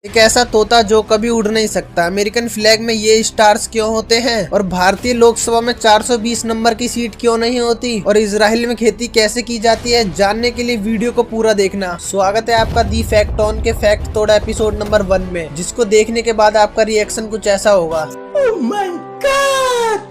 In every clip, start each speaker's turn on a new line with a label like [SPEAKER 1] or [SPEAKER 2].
[SPEAKER 1] एक ऐसा तोता जो कभी उड़ नहीं सकता। अमेरिकन फ्लैग में ये स्टार्स क्यों होते हैं और भारतीय लोकसभा में 420 नंबर की सीट क्यों नहीं होती और इजराइल में खेती कैसे की जाती है, जानने के लिए वीडियो को पूरा देखना। स्वागत है आपका दी फैक्ट ऑन के फैक्ट तोड़ा एपिसोड नंबर 1 में, जिसको देखने के बाद आपका रिएक्शन कुछ ऐसा होगा। Oh my God!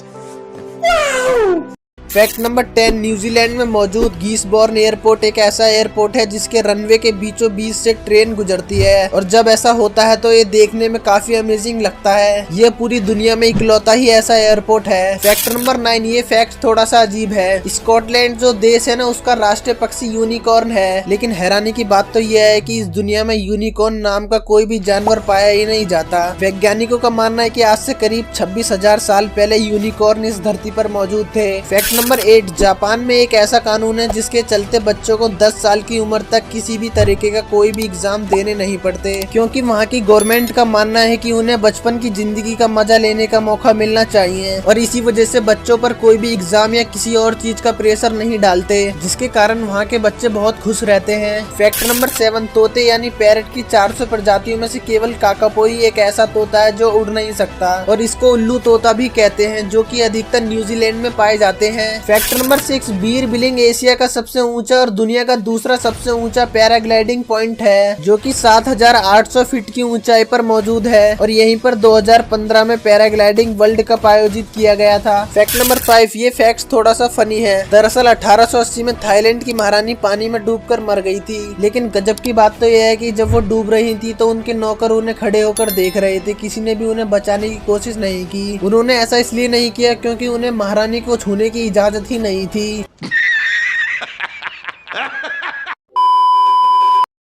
[SPEAKER 1] Wow! Fact number 10, New Zealand में मौजूद गीसबॉर्न एयरपोर्ट एक ऐसा एयरपोर्ट है जिसके रनवे के बीचों बीच से ट्रेन गुजरती है और जब ऐसा होता है तो ये देखने में काफी अमेजिंग लगता है। ये पूरी दुनिया में इकलौता ही ऐसा एयरपोर्ट है। फैक्ट नंबर 9, ये फैक्ट थोड़ा सा अजीब है। स्कॉटलैंड जो देश है ना, उसका राष्ट्रीय पक्षी यूनिकॉर्न है, लेकिन हैरानी की बात तो यह है कि इस दुनिया में यूनिकॉर्न नाम का कोई भी जानवर पाया ही नहीं जाता। वैज्ञानिकों का मानना है कि आज से करीब 26,000 साल पहले यूनिकॉर्न इस धरती पर मौजूद थे। फैक्ट नंबर 8, जापान में एक ऐसा कानून है जिसके चलते बच्चों को 10 साल की उम्र तक किसी भी तरीके का कोई भी एग्जाम देने नहीं पड़ते, क्योंकि वहाँ की गवर्नमेंट का मानना है कि उन्हें बचपन की जिंदगी का मजा लेने का मौका मिलना चाहिए और इसी वजह से बच्चों पर कोई भी एग्जाम या किसी और चीज का प्रेशर नहीं डालते, जिसके कारण वहाँ के बच्चे बहुत खुश रहते हैं। फैक्ट नंबर 7, तोते यानी पैरट की 400 प्रजातियों में से केवल काकापोई एक ऐसा तोता है जो उड़ नहीं सकता और इसको उल्लू तोता भी कहते हैं, जो कि अधिकतर न्यूजीलैंड में पाए जाते हैं। Fact number 6, Bir Billing Asia का सबसे ऊंचा और दुनिया का दूसरा सबसे ऊंचा पैराग्लाइडिंग पॉइंट है, जो कि 7,800 फीट की ऊंचाई पर मौजूद है और यहीं पर 2015 में पैराग्लाइडिंग वर्ल्ड कप आयोजित किया गया था। फैक्ट नंबर 5, ये फैक्ट थोड़ा सा फनी है। दरअसल 1880 में थाईलैंड की महारानी पानी में डूबकर मर गई थी, लेकिन गजब की बात तो यह है कि जब वो डूब रही थी तो उनके नौकर उन्हें खड़े होकर देख रहे थे। किसी ने भी उन्हें बचाने की कोशिश नहीं की। उन्होंने ऐसा इसलिए नहीं किया क्योंकि उन्हें महारानी को छूने की इजाजत ही नहीं थी।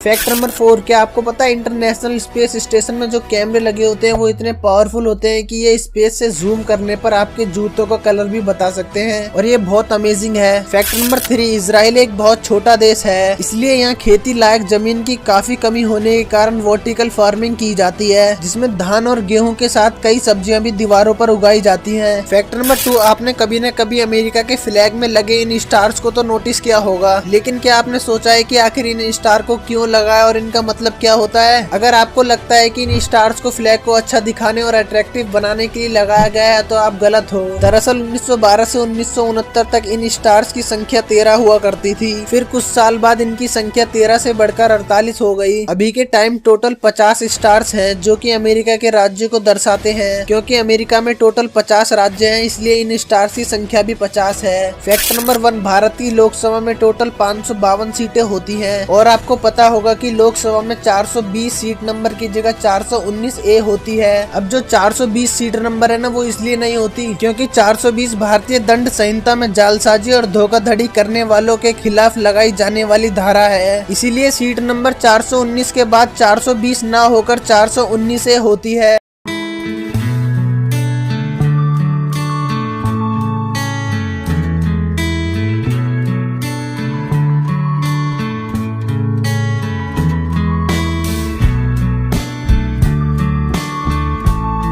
[SPEAKER 1] फैक्ट नंबर 4, क्या आपको पता है इंटरनेशनल स्पेस स्टेशन में जो कैमरे लगे होते हैं वो इतने पावरफुल होते हैं कि ये स्पेस से जूम करने पर आपके जूतों का कलर भी बता सकते हैं और ये बहुत अमेजिंग है। फैक्ट नंबर 3, इजराइल एक बहुत छोटा देश है, इसलिए यहाँ खेती लायक जमीन की काफी कमी होने के कारण वर्टिकल फार्मिंग की जाती है, जिसमें धान और गेहूं के साथ कई सब्जियां भी दीवारों पर उगाई जाती है। फैक्ट नंबर 2, आपने कभी न कभी अमेरिका के फ्लैग में लगे इन स्टार्स को तो नोटिस किया होगा, लेकिन क्या आपने सोचा है कि आखिर इन स्टार को क्यों लगाया और इनका मतलब क्या होता है? अगर आपको लगता है कि इन स्टार्स को फ्लैग को अच्छा दिखाने और अट्रैक्टिव बनाने के लिए लगाया गया है तो आप गलत हो। दरअसल 1912 से 1969 तक इन स्टार्स की संख्या 13 हुआ करती थी, फिर कुछ साल बाद इनकी संख्या 13 से बढ़कर 48 हो गई। अभी के टाइम टोटल 50 स्टार्स हैं, जो कि अमेरिका के राज्य को दर्शाते हैं। क्योंकि अमेरिका में टोटल 50 राज्य हैं, इसलिए इन स्टार्स की संख्या भी 50 है। फैक्ट नंबर 1, भारतीय लोकसभा में टोटल 552 सीटें होती है और आपको पता होगा कि लोकसभा में 420 सीट नंबर की जगह 419A होती है। अब जो 420 सीट नंबर है ना, वो इसलिए नहीं होती क्योंकि 420 भारतीय दंड संहिता में जालसाजी और धोखाधड़ी करने वालों के खिलाफ लगाई जाने वाली धारा है। इसीलिए सीट नंबर 419 के बाद 420 ना होकर 419A होती है।